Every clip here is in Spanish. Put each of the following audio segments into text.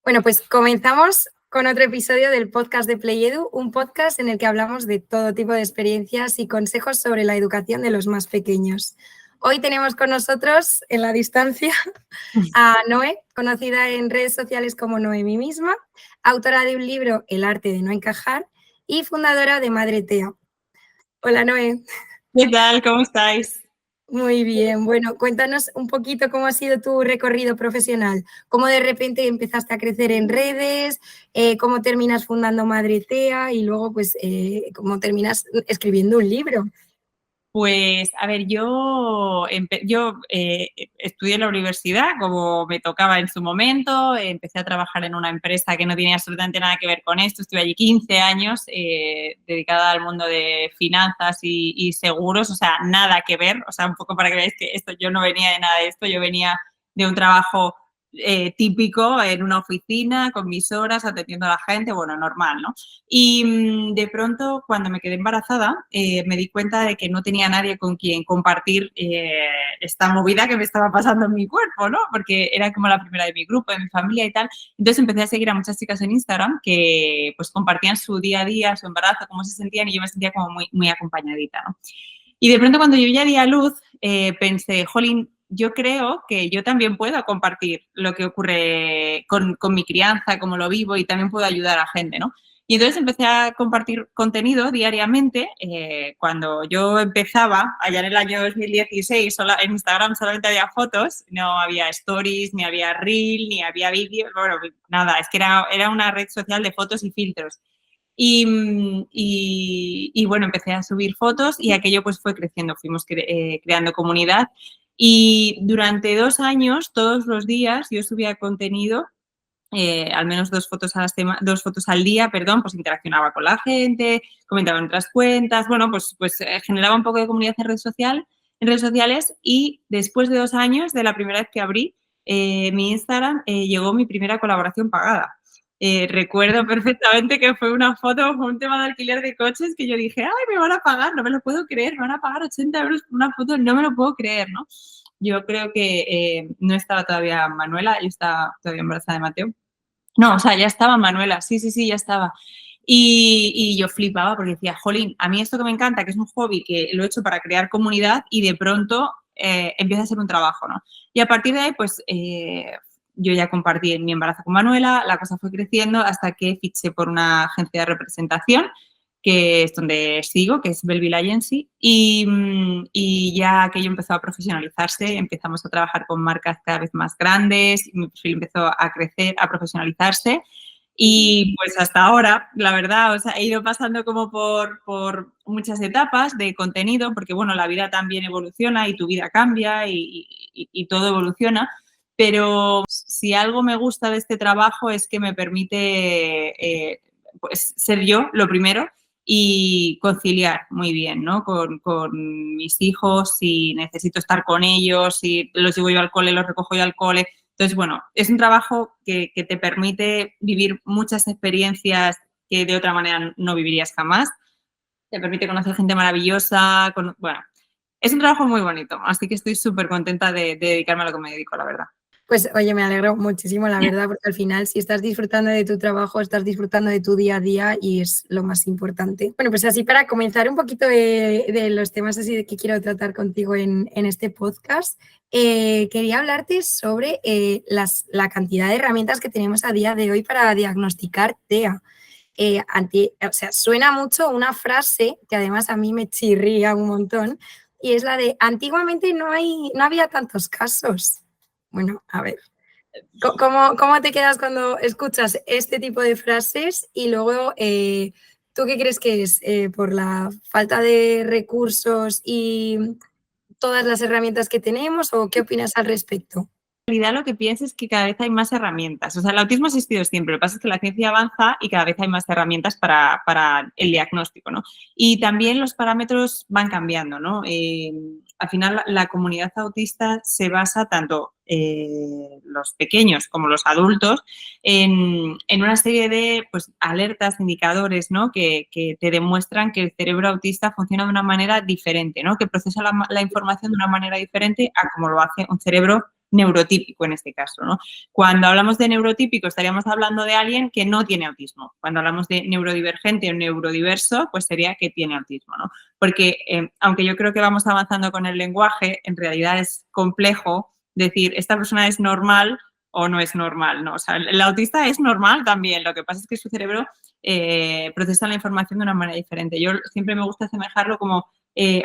Bueno, pues comenzamos con otro episodio del podcast de PlayEdu, un podcast en el que hablamos de todo tipo de experiencias y consejos sobre la educación de los más pequeños. Hoy tenemos con nosotros, en la distancia, a Noé, conocida en redes sociales como Noemi misma, autora de un libro, El arte de no encajar, y fundadora de Madre Tea. Hola, Noé. ¿Qué tal? ¿Cómo estáis? Muy bien, bueno, cuéntanos un poquito cómo ha sido tu recorrido profesional, cómo de repente empezaste a crecer en redes, cómo terminas fundando Madre Tea y luego pues cómo terminas escribiendo un libro. Pues, a ver, yo estudié en la universidad como me tocaba en su momento, empecé a trabajar en una empresa que no tenía absolutamente nada que ver con esto, estuve allí 15 años dedicada al mundo de finanzas y seguros, o sea, nada que ver, o sea, un poco para que veáis que yo no venía de nada de esto, yo venía de un trabajo típico en una oficina, con mis horas, atendiendo a la gente, bueno, normal, ¿no? Y de pronto, cuando me quedé embarazada, me di cuenta de que no tenía nadie con quien compartir esta movida que me estaba pasando en mi cuerpo, ¿no? Porque era como la primera de mi grupo, de mi familia y tal. Entonces empecé a seguir a muchas chicas en Instagram que pues compartían su día a día, su embarazo, cómo se sentían, y yo me sentía como muy, muy acompañadita, ¿no? Y de pronto, cuando yo ya di a luz, pensé, jolín, yo creo que yo también puedo compartir lo que ocurre con mi crianza, cómo lo vivo, y también puedo ayudar a gente, ¿no? Y entonces empecé a compartir contenido diariamente. Cuando yo empezaba, allá en el año 2016, en Instagram solamente había fotos, no había stories, ni había reel, ni había vídeo, bueno, nada, es que era una red social de fotos y filtros. Y bueno, empecé a subir fotos y aquello pues fue creciendo, fuimos creando comunidad. Y durante 2 años, todos los días, yo subía contenido, al menos 2 fotos, 2 fotos al día, perdón, pues interaccionaba con la gente, comentaba en otras cuentas, bueno, pues generaba un poco de comunidad en redes sociales, y después de 2 años, de la primera vez que abrí mi Instagram, llegó mi primera colaboración pagada. Recuerdo perfectamente que fue una foto, fue un tema de alquiler de coches que yo dije, ay, me van a pagar, no me lo puedo creer, me van a pagar 80 euros por una foto, no me lo puedo creer, ¿no? Yo creo que no estaba todavía Manuela, yo estaba todavía embarazada de Mateo. No, o sea, ya estaba Manuela, sí, ya estaba. Y yo flipaba porque decía, jolín, a mí esto que me encanta, que es un hobby, que lo he hecho para crear comunidad, y de pronto empieza a ser un trabajo, ¿no? Y a partir de ahí, pues yo ya compartí mi embarazo con Manuela, la cosa fue creciendo hasta que fiché por una agencia de representación, que es donde sigo, que es Belleville Agency, y ya aquello empezó a profesionalizarse, empezamos a trabajar con marcas cada vez más grandes, y mi perfil empezó a crecer, a profesionalizarse, y pues hasta ahora, la verdad, o sea, he ido pasando como por muchas etapas de contenido, porque bueno, la vida también evoluciona y tu vida cambia y todo evoluciona, pero si algo me gusta de este trabajo es que me permite pues ser yo, lo primero, y conciliar muy bien, ¿no? Con mis hijos, si necesito estar con ellos, si los llevo yo al cole, los recojo yo al cole. Entonces, bueno, es un trabajo que te permite vivir muchas experiencias que de otra manera no vivirías jamás. Te permite conocer gente maravillosa. Bueno, es un trabajo muy bonito, así que estoy súper contenta de dedicarme a lo que me dedico, la verdad. Pues oye, me alegro muchísimo, la verdad, porque al final si estás disfrutando de tu trabajo, estás disfrutando de tu día a día y es lo más importante. Bueno, pues así para comenzar un poquito de los temas así de que quiero tratar contigo en este podcast, quería hablarte sobre la cantidad de herramientas que tenemos a día de hoy para diagnosticar TEA. O sea, suena mucho una frase que además a mí me chirría un montón y es la de antiguamente no había tantos casos. Bueno, a ver, ¿cómo te quedas cuando escuchas este tipo de frases? Y luego, ¿tú qué crees que es? ¿Por la falta de recursos y todas las herramientas que tenemos o qué opinas al respecto? En realidad lo que pienso es que cada vez hay más herramientas. O sea, el autismo ha existido siempre. Lo que pasa es que la ciencia avanza y cada vez hay más herramientas para el diagnóstico, ¿no? Y también los parámetros van cambiando, ¿no? Al final, la comunidad autista se basa tanto los pequeños como los adultos en una serie de pues, alertas, indicadores, ¿no? Que te demuestran que el cerebro autista funciona de una manera diferente, ¿no? Que procesa la información de una manera diferente a como lo hace un cerebro neurotípico en este caso, ¿no? Cuando hablamos de neurotípico estaríamos hablando de alguien que no tiene autismo. Cuando hablamos de neurodivergente o neurodiverso, pues sería que tiene autismo, ¿no? Porque aunque yo creo que vamos avanzando con el lenguaje, en realidad es complejo decir esta persona es normal o no es normal, ¿no? O sea, el autista es normal también, lo que pasa es que su cerebro procesa la información de una manera diferente. Yo siempre me gusta asemejarlo como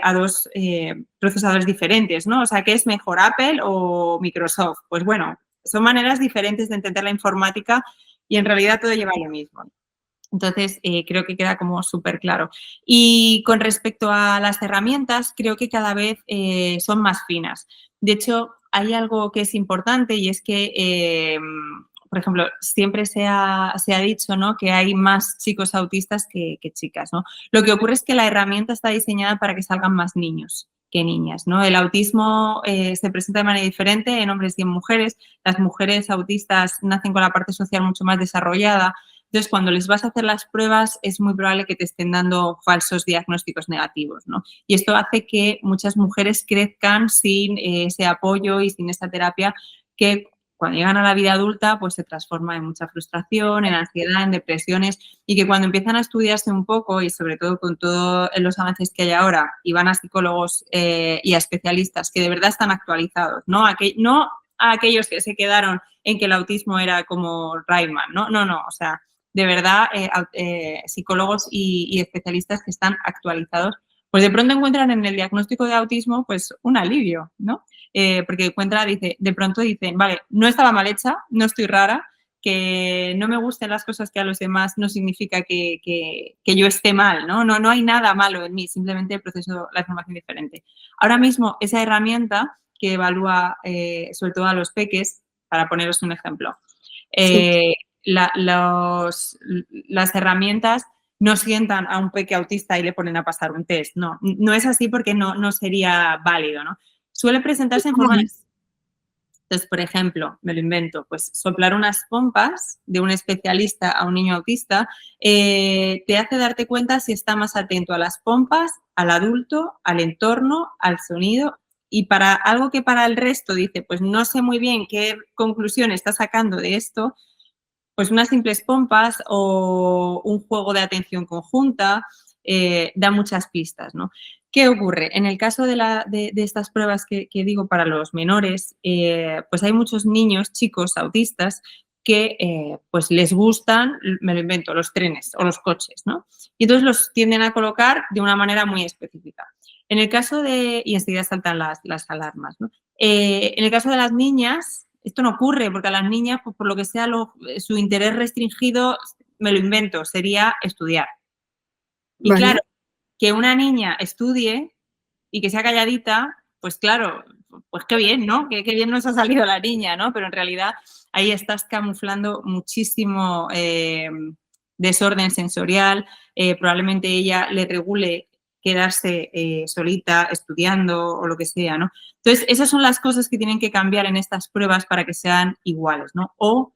a dos procesadores diferentes, ¿no? O sea, ¿qué es mejor, Apple o Microsoft? Pues bueno, son maneras diferentes de entender la informática y en realidad todo lleva a lo mismo. Entonces, creo que queda como súper claro. Y con respecto a las herramientas, creo que cada vez son más finas. De hecho, hay algo que es importante y es que, por ejemplo, siempre se ha dicho, ¿no?, que hay más chicos autistas que chicas, ¿no? Lo que ocurre es que la herramienta está diseñada para que salgan más niños que niñas, ¿no? El autismo se presenta de manera diferente en hombres y en mujeres. Las mujeres autistas nacen con la parte social mucho más desarrollada. Entonces, cuando les vas a hacer las pruebas, es muy probable que te estén dando falsos diagnósticos negativos, ¿no? Y esto hace que muchas mujeres crezcan sin ese apoyo y sin esa terapia que cuando llegan a la vida adulta, pues se transforma en mucha frustración, en ansiedad, en depresiones y que cuando empiezan a estudiarse un poco y sobre todo con todos los avances que hay ahora y van a psicólogos y a especialistas que de verdad están actualizados, ¿no? No a aquellos que se quedaron en que el autismo era como Rayman, ¿no? No, o sea, de verdad psicólogos y especialistas que están actualizados, pues de pronto encuentran en el diagnóstico de autismo pues un alivio, ¿no? Porque de pronto dicen, vale, no estaba mal hecha, no estoy rara, que no me gusten las cosas que a los demás no significa que yo esté mal, ¿no? No hay nada malo en mí, simplemente proceso la información diferente. Ahora mismo esa herramienta que evalúa sobre todo a los peques, para poneros un ejemplo, Sí. las herramientas no sientan a un peque autista y le ponen a pasar un test. No es así porque no sería válido, ¿no? Suele presentarse en ¿Cómo forma de... es? Entonces, por ejemplo, me lo invento, pues soplar unas pompas de un especialista a un niño autista te hace darte cuenta si está más atento a las pompas, al adulto, al entorno, al sonido y para algo que para el resto dice, pues no sé muy bien qué conclusión está sacando de esto, pues unas simples pompas o un juego de atención conjunta da muchas pistas, ¿no? ¿Qué ocurre? En el caso de estas pruebas que digo para los menores, pues hay muchos niños, chicos autistas, que pues les gustan, me lo invento, los trenes o los coches, ¿no? Y entonces los tienden a colocar de una manera muy específica. En el caso y enseguida saltan las alarmas, ¿no? En el caso de las niñas, esto no ocurre porque a las niñas, pues por lo que sea, su interés restringido, me lo invento, sería estudiar. Y claro, Vale. que una niña estudie y que sea calladita, pues claro, pues qué bien, ¿no? Qué bien nos ha salido la niña, ¿no? Pero en realidad ahí estás camuflando muchísimo desorden sensorial, probablemente ella le regule quedarse solita estudiando o lo que sea, ¿no? Entonces, esas son las cosas que tienen que cambiar en estas pruebas para que sean iguales, ¿no? O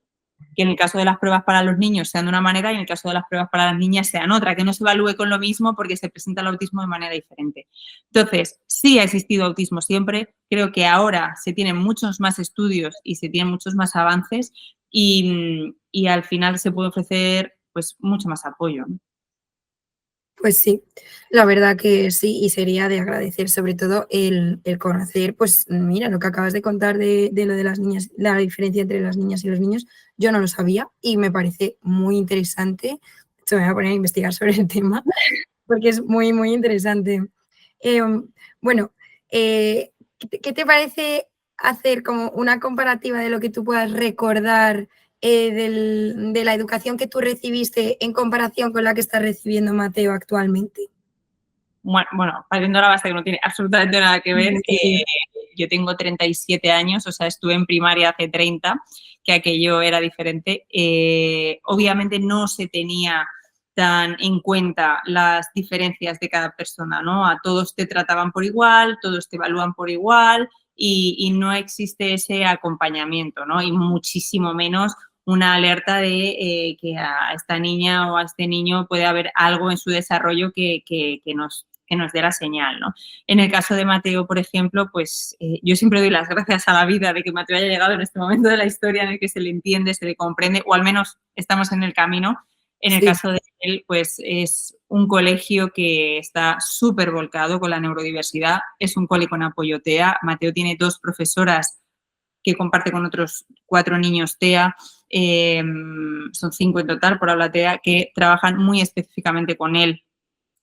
que en el caso de las pruebas para los niños sean de una manera y en el caso de las pruebas para las niñas sean otra, que no se evalúe con lo mismo porque se presenta el autismo de manera diferente. Entonces, sí ha existido autismo siempre, creo que ahora se tienen muchos más estudios y se tienen muchos más avances y al final se puede ofrecer pues mucho más apoyo, ¿no? Pues sí, la verdad que sí, y sería de agradecer sobre todo el conocer, pues mira, lo que acabas de contar de lo de las niñas, la diferencia entre las niñas y los niños, yo no lo sabía y me parece muy interesante. Se me voy a poner a investigar sobre el tema porque es muy, muy interesante. Bueno, ¿qué te parece hacer como una comparativa de lo que tú puedas recordar de la educación que tú recibiste en comparación con la que está recibiendo Mateo actualmente? Bueno, partiendo de la base que no tiene absolutamente nada que ver, yo tengo 37 años, o sea, estuve en primaria hace 30, que aquello era diferente. Obviamente no se tenía tan en cuenta las diferencias de cada persona, ¿no? A todos te trataban por igual, todos te evalúan por igual y no existe ese acompañamiento, ¿no? Y muchísimo menos una alerta de que a esta niña o a este niño puede haber algo en su desarrollo que que nos dé la señal, ¿no? En el caso de Mateo, por ejemplo, pues yo siempre doy las gracias a la vida de que Mateo haya llegado en este momento de la historia en el que se le entiende, se le comprende, o al menos estamos en el camino. En el caso de él, pues es un colegio que está súper volcado con la neurodiversidad, es un cole con apoyo TEA. Mateo tiene 2 profesoras que comparte con otros 4 niños TEA, son 5 en total por aula TEA, que trabajan muy específicamente con él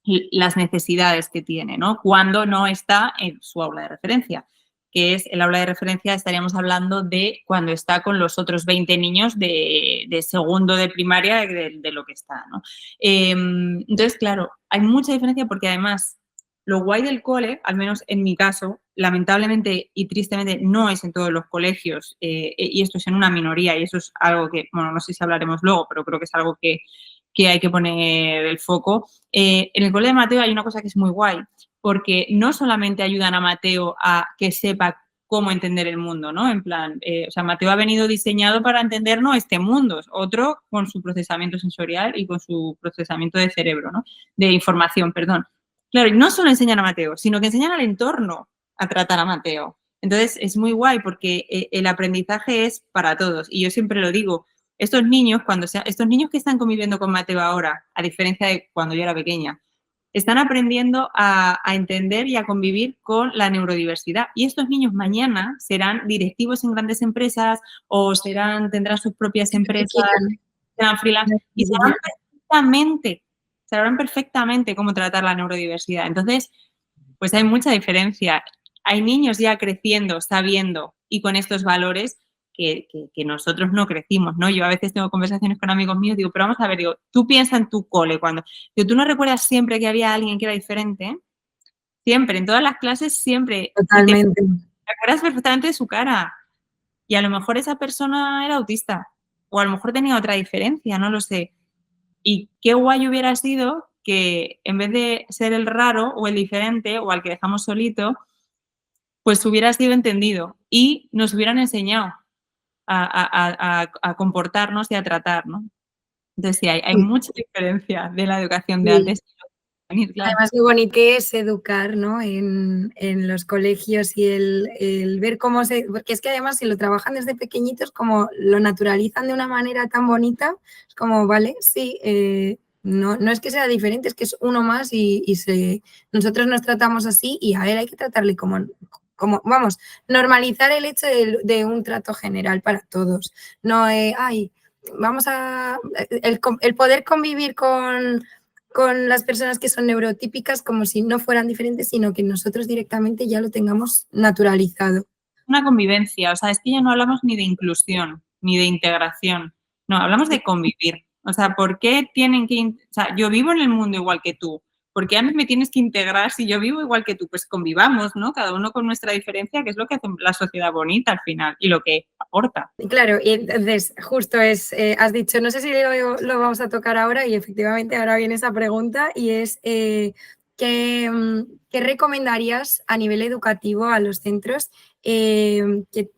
las necesidades que tiene, ¿no? Cuando no está en su aula de referencia, que es el aula de referencia, estaríamos hablando de cuando está con los otros 20 niños de segundo de primaria de lo que está, ¿no? Entonces, claro, hay mucha diferencia porque además lo guay del cole, al menos en mi caso, lamentablemente y tristemente no es en todos los colegios y esto es en una minoría y eso es algo que, bueno, no sé si hablaremos luego, pero creo que es algo que hay que poner el foco. En el cole de Mateo hay una cosa que es muy guay, porque no solamente ayudan a Mateo a que sepa cómo entender el mundo, ¿no? En plan, o sea, Mateo ha venido diseñado para entender no este mundo, otro con su procesamiento sensorial y con su procesamiento de cerebro, ¿no? De información, perdón. Claro, y no solo enseñan a Mateo, sino que enseñan al entorno a tratar a Mateo. Entonces, es muy guay porque el aprendizaje es para todos. Y yo siempre lo digo, estos niños que están conviviendo con Mateo ahora, a diferencia de cuando yo era pequeña, están aprendiendo a entender y a convivir con la neurodiversidad. Y estos niños mañana serán directivos en grandes empresas o tendrán sus propias empresas, serán freelance y sabrán perfectamente cómo tratar la neurodiversidad. Entonces, pues hay mucha diferencia. Hay niños ya creciendo, sabiendo y con estos valores que nosotros no crecimos, ¿no? Yo a veces tengo conversaciones con amigos míos, digo, pero vamos a ver, digo, tú piensa en tu cole cuando... Digo, ¿tú no recuerdas siempre que había alguien que era diferente? Siempre, en todas las clases, siempre. Totalmente. Te acuerdas perfectamente de su cara. Y a lo mejor esa persona era autista o a lo mejor tenía otra diferencia, no lo sé. Y qué guay hubiera sido que en vez de ser el raro o el diferente o al que dejamos solito, pues hubiera sido entendido y nos hubieran enseñado a comportarnos y a tratar, ¿no? Entonces sí, hay mucha diferencia de la educación de antes. Claro. Además, lo bonito que es educar, ¿no? En los colegios y el ver cómo porque es que además si lo trabajan desde pequeñitos, como lo naturalizan de una manera tan bonita, es como, vale, sí, no es que sea diferente, es que es uno más y nosotros nos tratamos así y a él hay que tratarle como vamos, normalizar el hecho de un trato general para todos. No, vamos el poder convivir con las personas que son neurotípicas como si no fueran diferentes, sino que nosotros directamente ya lo tengamos naturalizado. Una convivencia, o sea, es que ya no hablamos ni de inclusión, ni de integración, no, hablamos de convivir. O sea, ¿por qué tienen que...? O sea, yo vivo en el mundo igual que tú. ¿Por qué a mí me tienes que integrar si yo vivo igual que tú? Pues convivamos, ¿no? Cada uno con nuestra diferencia, que es lo que hace la sociedad bonita al final y lo que aporta. Claro, y entonces justo has dicho, no sé si lo vamos a tocar ahora y efectivamente ahora viene esa pregunta y es ¿qué recomendarías a nivel educativo a los centros?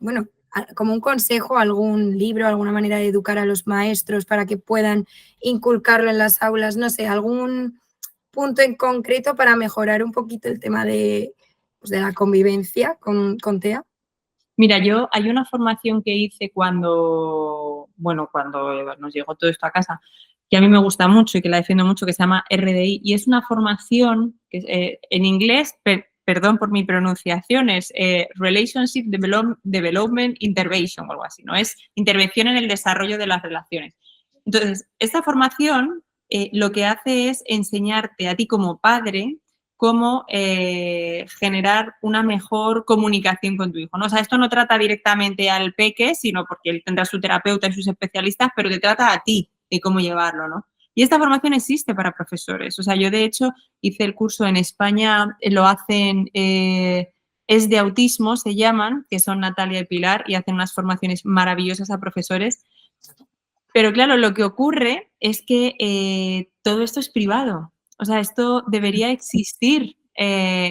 Bueno, como un consejo, algún libro, alguna manera de educar a los maestros para que puedan inculcarlo en las aulas, no sé, algún punto en concreto para mejorar un poquito el tema de la convivencia con TEA. Mira, hay una formación que hice cuando nos llegó todo esto a casa, que a mí me gusta mucho y que la defiendo mucho, que se llama RDI, y es una formación que en inglés, perdón por mi pronunciación, es Relationship Development Intervention o algo así, ¿no? Es intervención en el desarrollo de las relaciones. Entonces, esta formación lo que hace es enseñarte a ti como padre cómo generar una mejor comunicación con tu hijo, ¿no? O sea, esto no trata directamente al peque, sino porque él tendrá su terapeuta y sus especialistas, pero te trata a ti de cómo llevarlo, ¿no? Y esta formación existe para profesores. O sea, yo de hecho hice el curso en España, lo hacen, es de autismo, se llaman, que son Natalia y Pilar, y hacen unas formaciones maravillosas a profesores. Pero claro, lo que ocurre es que todo esto es privado. O sea, esto debería existir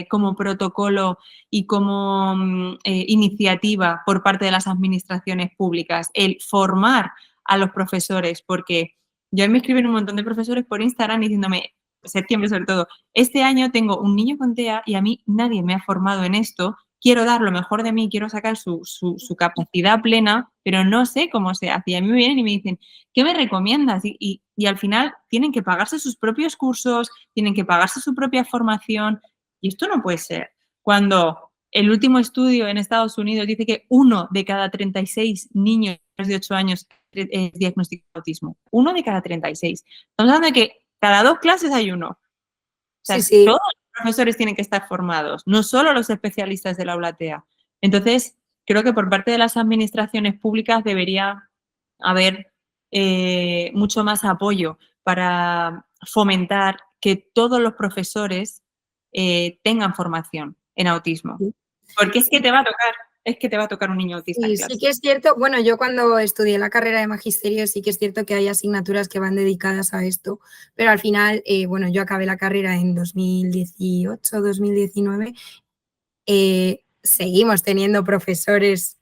como protocolo y como iniciativa por parte de las administraciones públicas, el formar a los profesores, porque yo me escriben un montón de profesores por Instagram diciéndome, septiembre sobre todo, este año tengo un niño con TEA y a mí nadie me ha formado en esto, quiero dar lo mejor de mí, quiero sacar su capacidad plena, pero no sé cómo se hace. Y a mí me vienen y me dicen, ¿qué me recomiendas? Y al final tienen que pagarse sus propios cursos, tienen que pagarse su propia formación y esto no puede ser. Cuando el último estudio en Estados Unidos dice que 1 de cada 36 niños de 8 años es diagnosticado de autismo. 1 de cada 36. Estamos hablando de que cada 2 clases hay uno. O sea, Sí, sí. todos los profesores tienen que estar formados, no solo los especialistas del aula TEA. Entonces, creo que por parte de las administraciones públicas debería haber mucho más apoyo para fomentar que todos los profesores tengan formación en autismo. Porque es que te va a tocar un niño autista en Sí, clase. sí que es cierto. Bueno, yo cuando estudié la carrera de magisterio sí que es cierto que hay asignaturas que van dedicadas a esto, pero al final, bueno, yo acabé la carrera en 2018, 2019. Seguimos teniendo profesores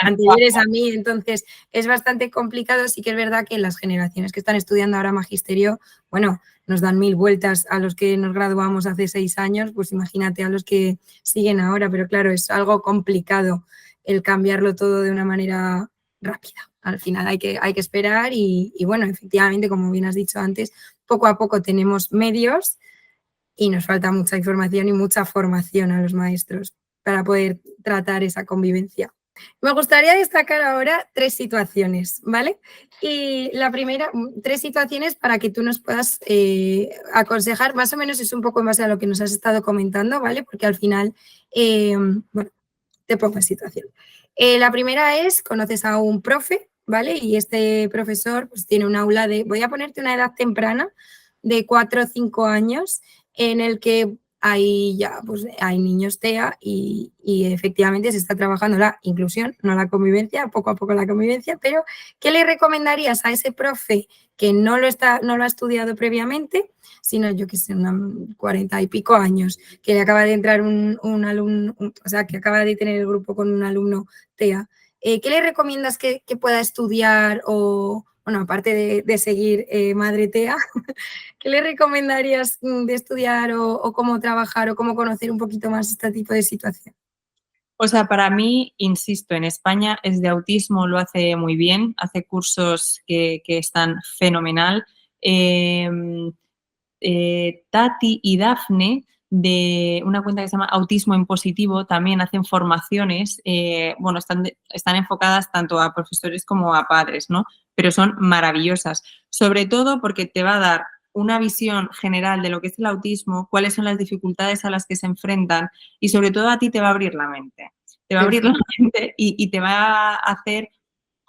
anteriores a mí, entonces es bastante complicado. Sí que es verdad que las generaciones que están estudiando ahora magisterio, bueno, nos dan 1000 vueltas a los que nos graduamos hace 6 años, pues imagínate a los que siguen ahora, pero claro, es algo complicado el cambiarlo todo de una manera rápida. Al final hay que esperar y bueno, efectivamente, como bien has dicho antes, poco a poco tenemos medios y nos falta mucha información y mucha formación a los maestros para poder tratar esa convivencia. Me gustaría destacar ahora 3 situaciones, ¿vale? Y la primera, 3 situaciones para que tú nos puedas aconsejar, más o menos es un poco en base a lo que nos has estado comentando, ¿vale? Porque al final, bueno, te pongo en situación. La primera es, conoces a un profe, ¿vale? Y este profesor pues tiene un aula de, voy a ponerte una edad temprana, de 4 o 5 años, en el que hay ya, pues hay niños TEA y efectivamente se está trabajando la inclusión, no la convivencia, poco a poco la convivencia, pero ¿qué le recomendarías a ese profe que no lo ha estudiado previamente, sino yo que sé, 40 y pico años, que le acaba de entrar un alumno, o sea, que acaba de tener el grupo con un alumno TEA? ¿Qué le recomiendas que pueda estudiar o, bueno, aparte de seguir Madre TEA, ¿qué le recomendarías de estudiar o cómo trabajar o cómo conocer un poquito más este tipo de situación? O sea, para mí, insisto, en España es de autismo, lo hace muy bien, hace cursos que están fenomenal. Tati y Dafne, de una cuenta que se llama Autismo en Positivo, también hacen formaciones, bueno, están enfocadas tanto a profesores como a padres, ¿no? Pero son maravillosas, sobre todo porque te va a dar una visión general de lo que es el autismo, cuáles son las dificultades a las que se enfrentan y sobre todo a ti te va a abrir la mente. Te va a abrir la mente y te va a hacer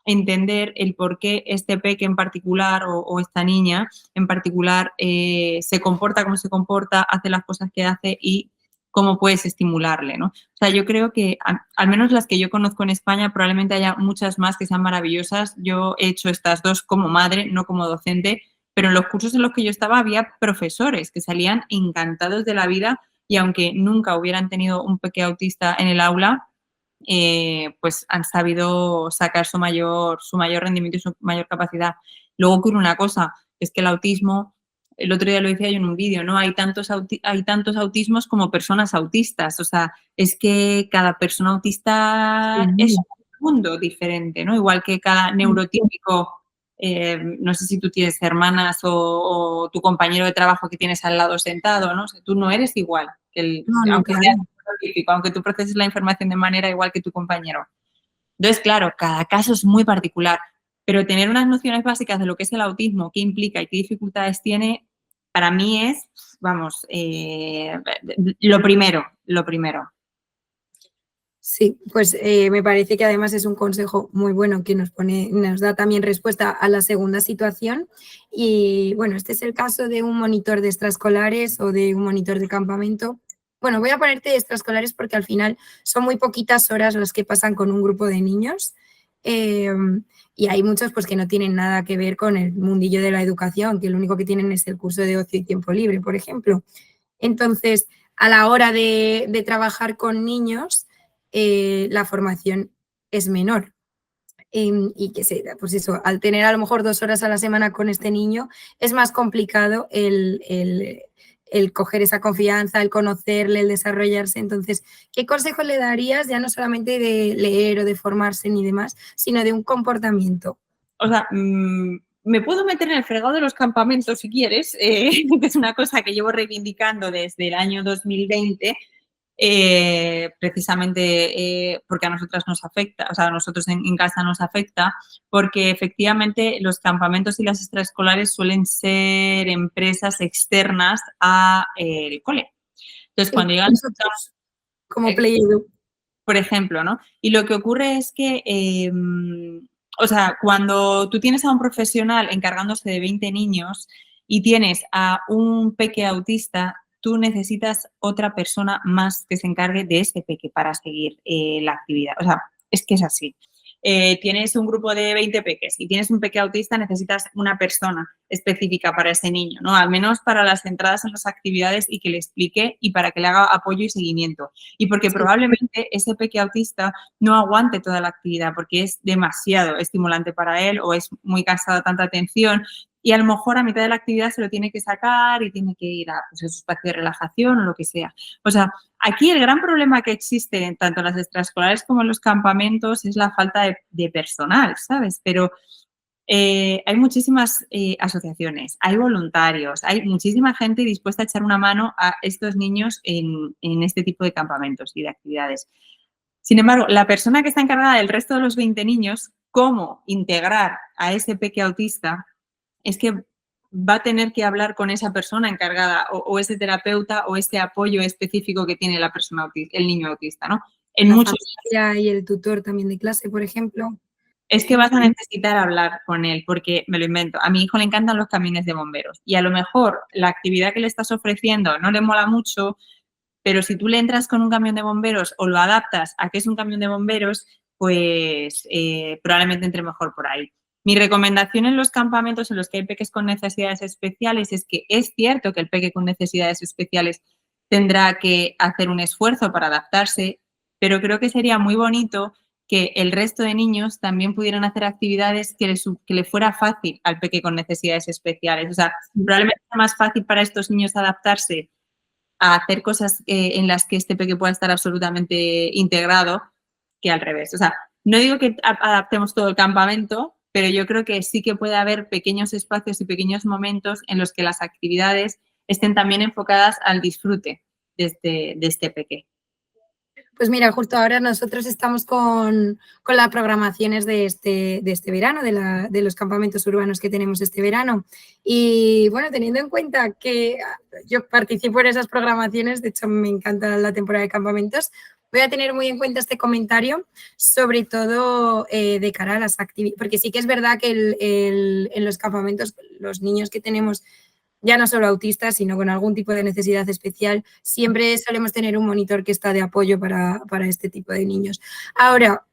entender el por qué este peque en particular o esta niña en particular se comporta como se comporta, hace las cosas que hace y cómo puedes estimularle, ¿no? O sea, yo creo que al menos las que yo conozco en España, probablemente haya muchas más que sean maravillosas. Yo he hecho estas dos como madre, no como docente, pero en los cursos en los que yo estaba había profesores que salían encantados de la vida y aunque nunca hubieran tenido un peque autista en el aula, pues han sabido sacar su mayor rendimiento y su mayor capacidad. Luego ocurre una cosa, es que el autismo, el otro día lo decía yo en un vídeo, ¿no? Hay tantos autismos como personas autistas, o sea, es que cada persona autista es un mundo diferente, ¿no? Igual que cada neurotípico, no sé si tú tienes hermanas o tu compañero de trabajo que tienes al lado sentado, ¿no? O sea, tú no eres igual que No, aunque claro. seas típico, aunque tú proceses la información de manera igual que tu compañero. Entonces, claro, cada caso es muy particular, pero tener unas nociones básicas de lo que es el autismo, qué implica y qué dificultades tiene, para mí es, vamos, lo primero, lo primero. Sí, pues me parece que además es un consejo muy bueno que nos da también respuesta a la segunda situación. Y bueno, este es el caso de un monitor de extraescolares o de un monitor de campamento. Bueno, voy a ponerte de extraescolares porque al final son muy poquitas horas las que pasan con un grupo de niños. Y hay muchos pues que no tienen nada que ver con el mundillo de la educación, que lo único que tienen es el curso de ocio y tiempo libre, por ejemplo. Entonces, a la hora de trabajar con niños, la formación es menor. y que pues eso, al tener a lo mejor 2 horas a la semana con este niño, es más complicado el coger esa confianza, el conocerle, el desarrollarse. Entonces, ¿qué consejo le darías ya no solamente de leer o de formarse ni demás, sino de un comportamiento? O sea, me puedo meter en el fregado de los campamentos si quieres, que es una cosa que llevo reivindicando desde el año 2020, precisamente porque a nosotras nos afecta, o sea, a nosotros en casa nos afecta, porque efectivamente los campamentos y las extraescolares suelen ser empresas externas al cole. Entonces, cuando llegan Nosotros, como Play Edu. por ejemplo, ¿no? Y lo que ocurre es que, o sea, cuando tú tienes a un profesional encargándose de 20 niños y tienes a un peque autista, tú necesitas otra persona más que se encargue de ese peque para seguir la actividad. O sea, es que es así. Tienes un grupo de 20 peques y tienes un peque autista, necesitas una persona específica para ese niño, ¿no? Al menos para las entradas en las actividades y que le explique y para que le haga apoyo y seguimiento. Y porque probablemente ese peque autista no aguante toda la actividad porque es demasiado estimulante para él o es muy cansado de tanta atención y a lo mejor a mitad de la actividad se lo tiene que sacar y tiene que ir a pues, su espacio de relajación o lo que sea. O sea, aquí el gran problema que existe tanto en las extraescolares como en los campamentos es la falta de personal, ¿sabes? Pero hay muchísimas asociaciones, hay voluntarios, hay muchísima gente dispuesta a echar una mano a estos niños en este tipo de campamentos y de actividades. Sin embargo, la persona que está encargada del resto de los 20 niños, cómo integrar a ese peque autista, es que va a tener que hablar con esa persona encargada o ese terapeuta o ese apoyo específico que tiene la persona autista, el niño autista, ¿no? En muchos casos. Y el tutor también de clase, por ejemplo. Es que vas a necesitar hablar con él, porque me lo invento. A mi hijo le encantan los camiones de bomberos y a lo mejor la actividad que le estás ofreciendo no le mola mucho, pero si tú le entras con un camión de bomberos o lo adaptas a que es un camión de bomberos, pues probablemente entre mejor por ahí. Mi recomendación en los campamentos en los que hay peques con necesidades especiales es que es cierto que el peque con necesidades especiales tendrá que hacer un esfuerzo para adaptarse, pero creo que sería muy bonito que el resto de niños también pudieran hacer actividades que le fuera fácil al peque con necesidades especiales. O sea, probablemente sea más fácil para estos niños adaptarse a hacer cosas en las que este peque pueda estar absolutamente integrado que al revés. O sea, no digo que adaptemos todo el campamento, pero yo creo que sí que puede haber pequeños espacios y pequeños momentos en los que las actividades estén también enfocadas al disfrute de este peque. Pues mira, justo ahora nosotros estamos con las programaciones de este verano, de los campamentos urbanos que tenemos este verano. Y bueno, teniendo en cuenta que yo participo en esas programaciones, de hecho me encanta la temporada de campamentos, voy a tener muy en cuenta este comentario, sobre todo de cara a las actividades, porque sí que es verdad que en los campamentos los niños que tenemos ya no solo autistas, sino con algún tipo de necesidad especial, siempre solemos tener un monitor que está de apoyo para este tipo de niños. Ahora,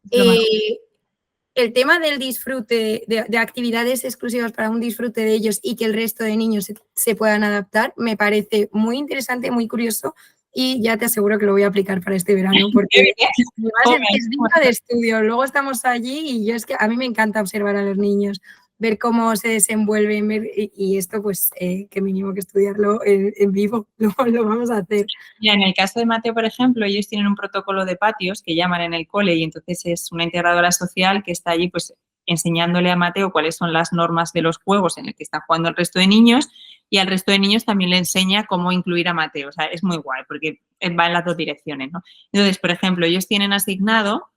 el tema del disfrute, de actividades exclusivas para un disfrute de ellos y que el resto de niños se puedan adaptar, me parece muy interesante, muy curioso y ya te aseguro que lo voy a aplicar para este verano porque es digno de estudio. Luego estamos allí y yo es que a mí me encanta observar a los niños, ver cómo se desenvuelven y esto pues que mínimo que estudiarlo en vivo, lo vamos a hacer. Ya, en el caso de Mateo, por ejemplo, ellos tienen un protocolo de patios que llaman en el cole y entonces es una integradora social que está allí pues enseñándole a Mateo cuáles son las normas de los juegos en el que está jugando el resto de niños y al resto de niños también le enseña cómo incluir a Mateo. O sea, es muy guay porque va en las dos direcciones, ¿no? Entonces, por ejemplo, ellos tienen asignado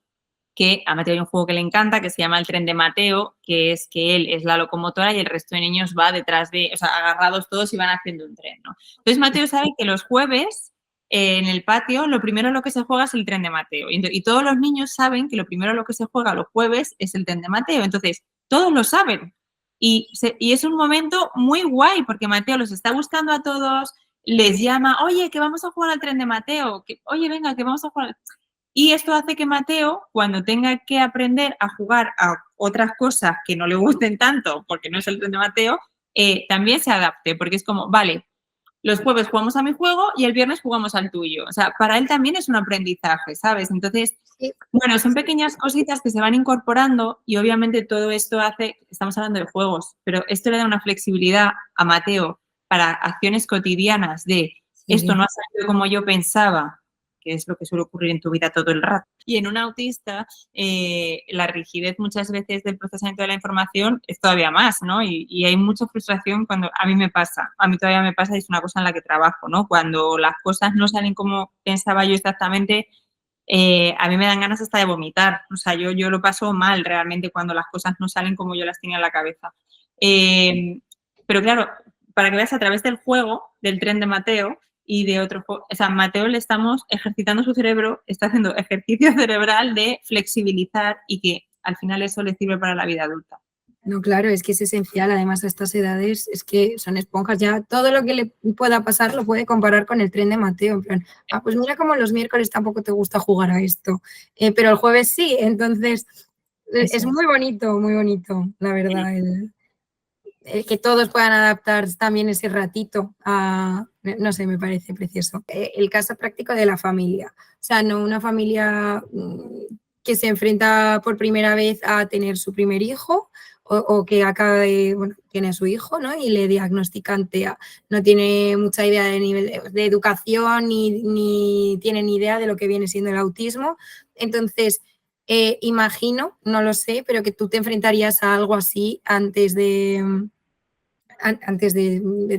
que a Mateo hay un juego que le encanta, que se llama el tren de Mateo, que es que él es la locomotora y el resto de niños va detrás de, o sea, agarrados todos y van haciendo un tren, ¿no? Entonces Mateo sabe que los jueves en el patio lo primero lo que se juega es el tren de Mateo y todos los niños saben que lo primero lo que se juega los jueves es el tren de Mateo, entonces todos lo saben y es un momento muy guay porque Mateo los está buscando a todos, les llama, oye, que vamos a jugar al tren de Mateo, que, oye, venga, que vamos a jugar. Y esto hace que Mateo, cuando tenga que aprender a jugar a otras cosas que no le gusten tanto, porque no es el tren de Mateo, también se adapte, porque es como, vale, los jueves jugamos a mi juego y el viernes jugamos al tuyo. O sea, para él también es un aprendizaje, ¿sabes? Entonces, Sí. bueno, son pequeñas cositas que se van incorporando y obviamente todo esto hace, estamos hablando de juegos, pero esto le da una flexibilidad a Mateo para acciones cotidianas de esto no ha salido como yo pensaba, que es lo que suele ocurrir en tu vida todo el rato. Y en un autista, la rigidez muchas veces del procesamiento de la información es todavía más, ¿no? Y hay mucha frustración cuando a mí me pasa, a mí todavía me pasa y es una cosa en la que trabajo, ¿no? Cuando las cosas no salen como pensaba yo exactamente, a mí me dan ganas hasta de vomitar. O sea, yo lo paso mal realmente cuando las cosas no salen como yo las tenía en la cabeza. Pero claro, para que veas a través del juego, del tren de Mateo y de otro juego, o sea, Mateo le estamos ejercitando su cerebro, está haciendo ejercicio cerebral de flexibilizar y que al final eso le sirve para la vida adulta. No, claro, es que es esencial. Además, a estas edades es que son esponjas. Ya todo lo que le pueda pasar lo puede comparar con el tren de Mateo. En plan, pues mira como los miércoles tampoco te gusta jugar a esto, pero el jueves sí. Entonces, es muy bonito, la verdad, que todos puedan adaptar también ese ratito a, no sé, me parece precioso. El caso práctico de la familia. O sea, no una familia que se enfrenta por primera vez a tener su primer hijo o que acaba de, bueno, tiene a su hijo, ¿no? Y le diagnostican TEA. No tiene mucha idea de nivel de educación ni tiene ni idea de lo que viene siendo el autismo. Entonces, imagino, no lo sé, pero que tú te enfrentarías a algo así antes de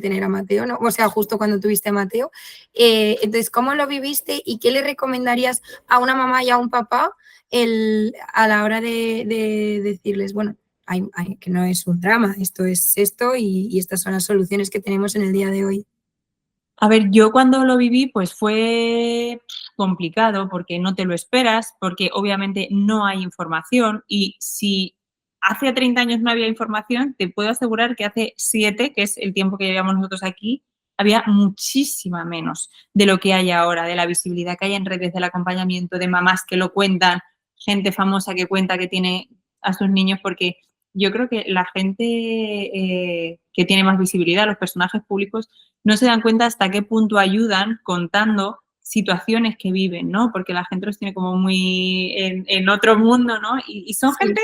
tener a Mateo, ¿no? O sea, justo cuando tuviste a Mateo. Entonces, ¿cómo lo viviste y qué le recomendarías a una mamá y a un papá a la hora de decirles, bueno, que no es un drama, esto es esto y estas son las soluciones que tenemos en el día de hoy? A ver, yo cuando lo viví, pues fue complicado porque no te lo esperas, porque obviamente no hay información y si hace 30 años no había información, te puedo asegurar que hace 7, que es el tiempo que llevamos nosotros aquí, había muchísima menos de lo que hay ahora, de la visibilidad que hay en redes, del acompañamiento, de mamás que lo cuentan, gente famosa que cuenta que tiene a sus niños, porque yo creo que la gente que tiene más visibilidad, los personajes públicos, no se dan cuenta hasta qué punto ayudan contando situaciones que viven, ¿no? Porque la gente los tiene como muy en otro mundo, ¿no? Y son Sí. gente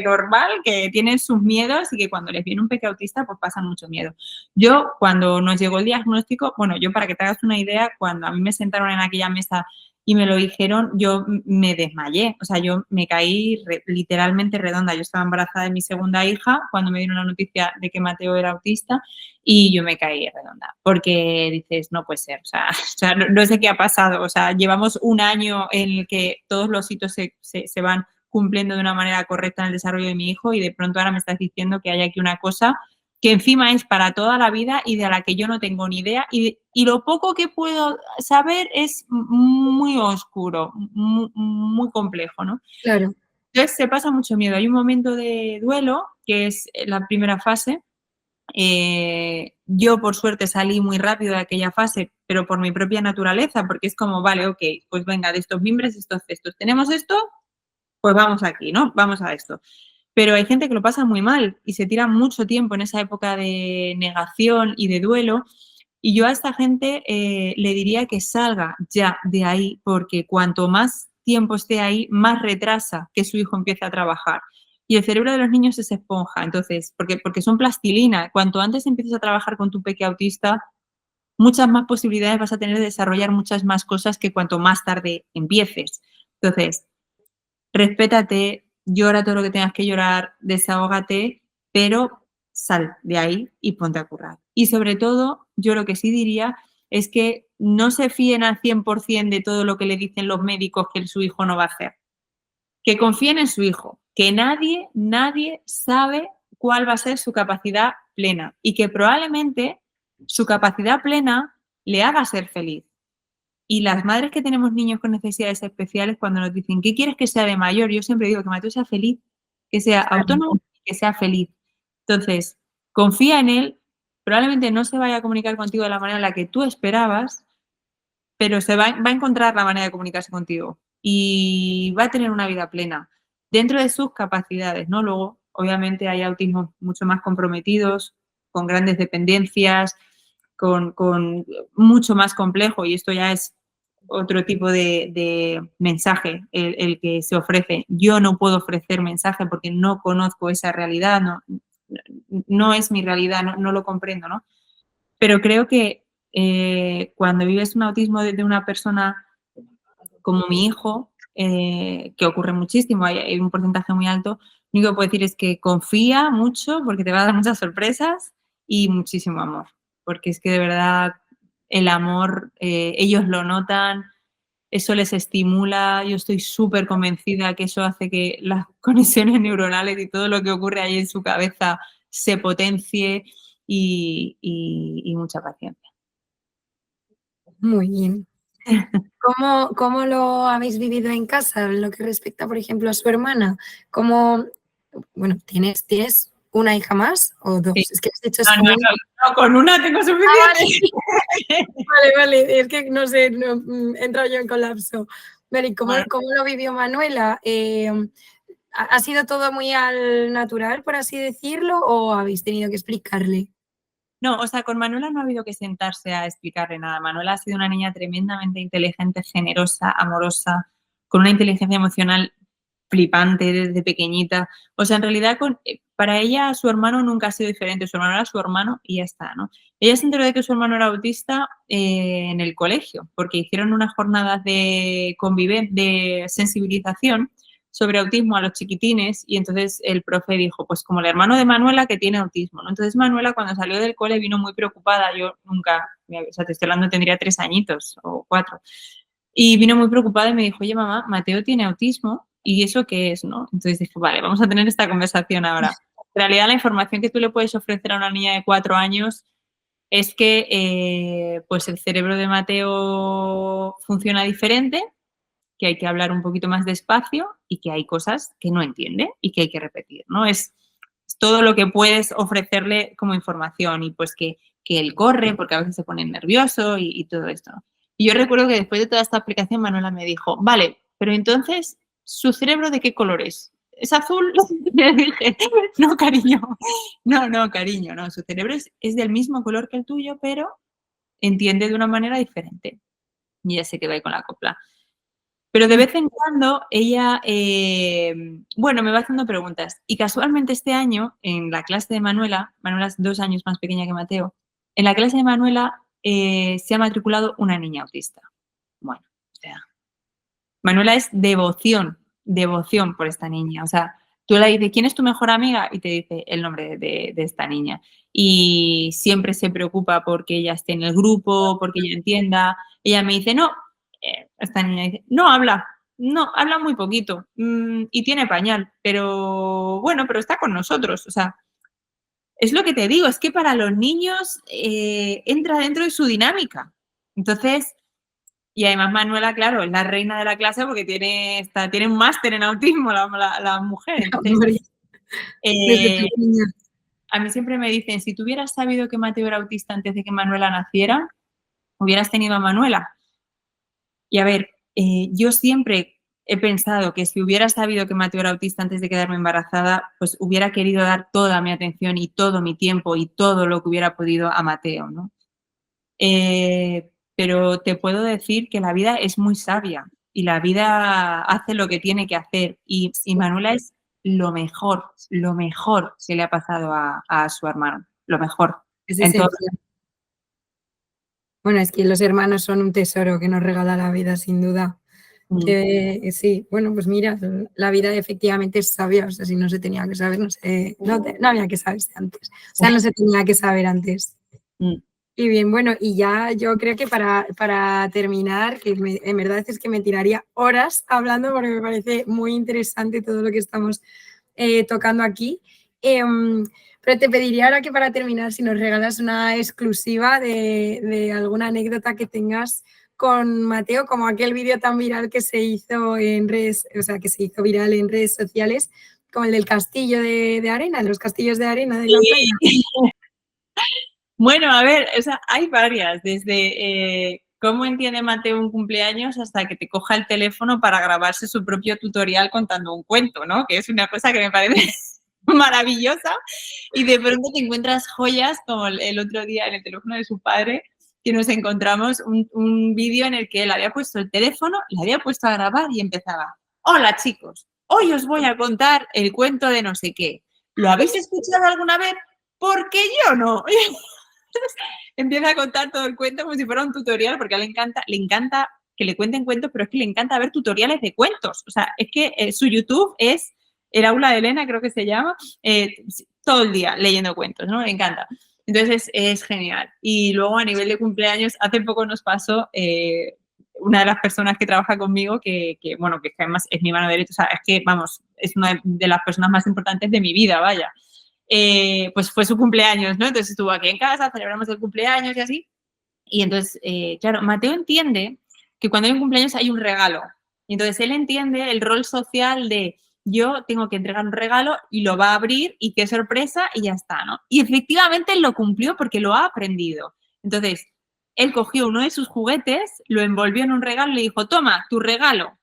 normal que tienen sus miedos y que cuando les viene un peque autista, pues pasan mucho miedo. Yo, cuando nos llegó el diagnóstico, bueno, yo para que te hagas una idea, cuando a mí me sentaron en aquella mesa y me lo dijeron, yo me desmayé, o sea, yo me caí literalmente redonda. Yo estaba embarazada de mi segunda hija cuando me dieron la noticia de que Mateo era autista y yo me caí redonda, porque dices, no puede ser, o sea no sé qué ha pasado, o sea, llevamos un año en el que todos los hitos se van cumpliendo de una manera correcta en el desarrollo de mi hijo y de pronto ahora me estás diciendo que hay aquí una cosa que encima es para toda la vida y de la que yo no tengo ni idea y lo poco que puedo saber es muy oscuro, muy complejo, ¿no? Claro. Entonces se pasa mucho miedo. Hay un momento de duelo, que es la primera fase. Yo por suerte salí muy rápido de aquella fase, pero por mi propia naturaleza, porque es como, vale, ok, pues venga, de estos mimbres, estos cestos, tenemos esto, pues vamos aquí, ¿no? Vamos a esto. Pero hay gente que lo pasa muy mal y se tira mucho tiempo en esa época de negación y de duelo. Y yo a esta gente le diría que salga ya de ahí, porque cuanto más tiempo esté ahí, más retrasa que su hijo empiece a trabajar. Y el cerebro de los niños es esponja, entonces, porque son plastilina. Cuanto antes empieces a trabajar con tu peque autista, muchas más posibilidades vas a tener de desarrollar muchas más cosas que cuanto más tarde empieces. Entonces, respétate, llora todo lo que tengas que llorar, desahógate, pero sal de ahí y ponte a currar. Y sobre todo, yo lo que sí diría es que no se fíen al 100% de todo lo que le dicen los médicos que su hijo no va a hacer. Que confíen en su hijo, que nadie sabe cuál va a ser su capacidad plena y que probablemente su capacidad plena le haga ser feliz. Y las madres que tenemos niños con necesidades especiales, cuando nos dicen, ¿qué quieres que sea de mayor? Yo siempre digo que Mateo sea feliz, que sea autónomo y que sea feliz. Entonces, confía en él, probablemente no se vaya a comunicar contigo de la manera en la que tú esperabas, pero va a encontrar la manera de comunicarse contigo y va a tener una vida plena dentro de sus capacidades, ¿no? Luego, obviamente, hay autismos mucho más comprometidos, con grandes dependencias, con mucho más complejo, y esto ya es otro tipo de mensaje el que se ofrece. Yo no puedo ofrecer mensaje porque no conozco esa realidad, no es mi realidad, no lo comprendo, ¿no? Pero creo que cuando vives un autismo de una persona como mi hijo, que ocurre muchísimo, hay un porcentaje muy alto, lo único que puedo decir es que confía mucho porque te va a dar muchas sorpresas y muchísimo amor, porque es que de verdad el amor, ellos lo notan, eso les estimula, yo estoy súper convencida que eso hace que las conexiones neuronales y todo lo que ocurre ahí en su cabeza se potencie y mucha paciencia. Muy bien. ¿Cómo lo habéis vivido en casa en lo que respecta, por ejemplo, a su hermana? Bueno, ¿tienes una hija más o dos? Sí. Es que has dicho No, segunda. con una tengo suficiente. Vale, es que no sé, he entrado yo en colapso. Vale, ¿y Bueno, cómo lo vivió Manuela? ¿Ha sido todo muy al natural, por así decirlo, o habéis tenido que explicarle? no, o sea, con Manuela no ha habido que sentarse a explicarle nada. Manuela ha sido una niña tremendamente inteligente, generosa, amorosa, con una inteligencia emocional flipante desde pequeñita. O sea, en realidad para ella su hermano nunca ha sido diferente. Su hermano era su hermano y ya está, ¿no? Ella se enteró de que su hermano era autista en el colegio, porque hicieron unas jornadas de de sensibilización sobre autismo a los chiquitines y entonces el profe dijo, pues como el hermano de Manuela que tiene autismo, ¿no? Entonces Manuela cuando salió del cole vino muy preocupada, yo nunca, o sea, te estoy hablando, tendría 3 añitos o 4, y vino muy preocupada y me dijo, oye mamá, Mateo tiene autismo, ¿y eso qué es, no? Entonces dije, vale, vamos a tener esta conversación ahora. En realidad la información que tú le puedes ofrecer a una niña de 4 años es que pues el cerebro de Mateo funciona diferente, que hay que hablar un poquito más despacio y que hay cosas que no entiende y que hay que repetir, ¿no? Es todo lo que puedes ofrecerle como información y pues que él corre porque a veces se pone nervioso y todo esto. Y yo recuerdo que después de toda esta aplicación Manuela me dijo, vale, pero entonces, ¿su cerebro de qué color es? ¿Es azul? Y le dije, no, cariño, no, cariño, no, su cerebro es del mismo color que el tuyo, pero entiende de una manera diferente. Y ya se quedó ahí con la copla. Pero de vez en cuando ella, bueno, me va haciendo preguntas. Y casualmente este año, en la clase de Manuela, Manuela es 2 años más pequeña que Mateo, en la clase de Manuela se ha matriculado una niña autista. Bueno, o sea, Manuela es devoción por esta niña. O sea, tú le dices, ¿quién es tu mejor amiga? Y te dice el nombre de esta niña. Y siempre se preocupa porque ella esté en el grupo, porque ella entienda. Ella me dice, no, esta niña dice, no, habla muy poquito y tiene pañal, pero bueno, pero está con nosotros. O sea, es lo que te digo, es que para los niños entra dentro de su dinámica. Entonces, y además Manuela, claro, es la reina de la clase porque tiene un máster en autismo la mujer. Entonces, Hombre, desde eh, pequeña. a mí siempre me dicen, si tú hubieras sabido que Mateo era autista antes de que Manuela naciera, hubieras tenido a Manuela. Y a ver, yo siempre he pensado que si hubiera sabido que Mateo era autista antes de quedarme embarazada, pues hubiera querido dar toda mi atención y todo mi tiempo y todo lo que hubiera podido a Mateo, ¿no? Pero te puedo decir que la vida es muy sabia y la vida hace lo que tiene que hacer y Manuela es lo mejor que le ha pasado a su hermano, lo mejor. Es En todo. esencial. Bueno, es que los hermanos son un tesoro que nos regala la vida, sin duda. Que sí, bueno, pues mira, la vida efectivamente es sabia, o sea, si no se tenía que saber, no había que saberse antes, o sea, no se tenía que saber antes. Mm. Y bien, bueno, y ya yo creo que para terminar, que en verdad es que me tiraría horas hablando porque me parece muy interesante todo lo que estamos tocando aquí. Pero te pediría ahora que para terminar, si nos regalas una exclusiva de alguna anécdota que tengas con Mateo, como aquel vídeo tan viral que se hizo en redes, o sea, que se hizo viral en redes sociales, como el del castillo de arena, de los castillos de arena de la playa. Bueno, a ver, o sea, hay varias, desde cómo entiende Mateo un cumpleaños hasta que te coja el teléfono para grabarse su propio tutorial contando un cuento, ¿no? Que es una cosa que me parece maravillosa y de pronto te encuentras joyas como el otro día en el teléfono de su padre que nos encontramos un vídeo en el que él había puesto el teléfono, le había puesto a grabar y empezaba: hola chicos, hoy os voy a contar el cuento de no sé qué. ¿Lo habéis escuchado alguna vez? Porque yo no. Empieza a contar todo el cuento como si fuera un tutorial, porque a él le encanta que le cuenten cuentos, pero es que le encanta ver tutoriales de cuentos. O sea, es que su YouTube es el aula de Elena, creo que se llama, todo el día leyendo cuentos, ¿no? Le encanta. Entonces es genial. Y luego a nivel de cumpleaños, hace poco nos pasó una de las personas que trabaja conmigo, bueno, que además es mi mano derecha, o sea, es que, vamos, es una de las personas más importantes de mi vida, vaya. Pues fue su cumpleaños, ¿no? Entonces estuvo aquí en casa, celebramos el cumpleaños y así. Y entonces, claro, Mateo entiende que cuando hay un cumpleaños hay un regalo. Y entonces él entiende el rol social de yo tengo que entregar un regalo y lo va a abrir y qué sorpresa y ya está, ¿no? Y efectivamente él lo cumplió porque lo ha aprendido. Entonces, él cogió uno de sus juguetes, lo envolvió en un regalo y le dijo, toma, tu regalo.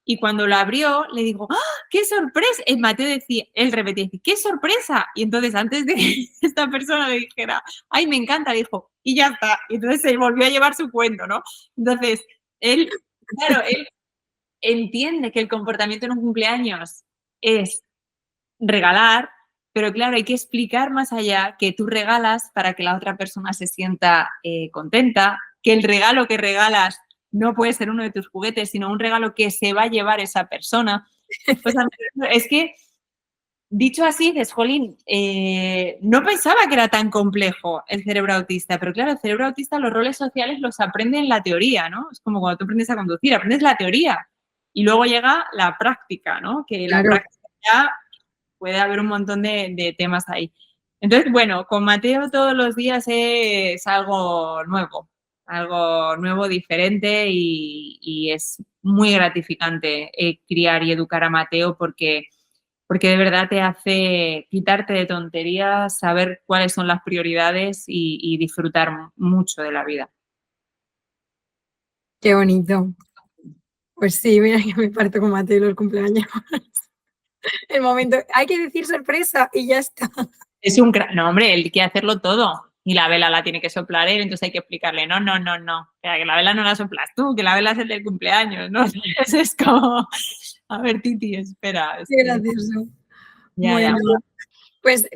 Y cuando lo abrió, le dijo, ¡ah, qué sorpresa! Y Mateo decía, él repetía, ¡qué sorpresa! Y entonces, antes de que esta persona le dijera, ¡ay, me encanta! Le dijo, y ya está. Y entonces se volvió a llevar su cuento, ¿no? Entonces, él, claro, él entiende que el comportamiento en un cumpleaños es regalar, pero claro, hay que explicar más allá que tú regalas para que la otra persona se sienta contenta, que el regalo que regalas no puede ser uno de tus juguetes, sino un regalo que se va a llevar esa persona. Pues es que, dicho así, dices, jolín, no pensaba que era tan complejo el cerebro autista, pero claro, el cerebro autista los roles sociales los aprende en la teoría, ¿no? Es como cuando tú aprendes a conducir, aprendes la teoría y luego llega la práctica, ¿no? Que la Claro. práctica ya puede haber un montón de temas ahí. Entonces, bueno, con Mateo todos los días es algo nuevo, diferente y es muy gratificante criar y educar a Mateo porque de verdad te hace quitarte de tonterías, saber cuáles son las prioridades y disfrutar mucho de la vida. Qué bonito. Pues sí, mira que me parto con Mateo los cumpleaños. El momento, hay que decir sorpresa y ya está. Es un no, hombre, él quiere hacerlo todo. Y la vela la tiene que soplar él, entonces hay que explicarle, no. Que la vela no la soplas tú, que la vela es el del cumpleaños, ¿no? Es como, a ver, Titi, espera. Qué gracioso. Bueno, pues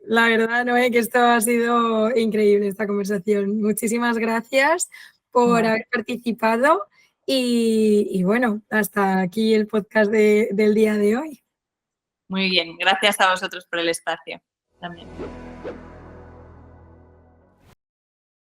la verdad, Noé, que esto ha sido increíble esta conversación. Muchísimas gracias por haber participado y bueno, hasta aquí el podcast del día de hoy. Muy bien, gracias a vosotros por el espacio también.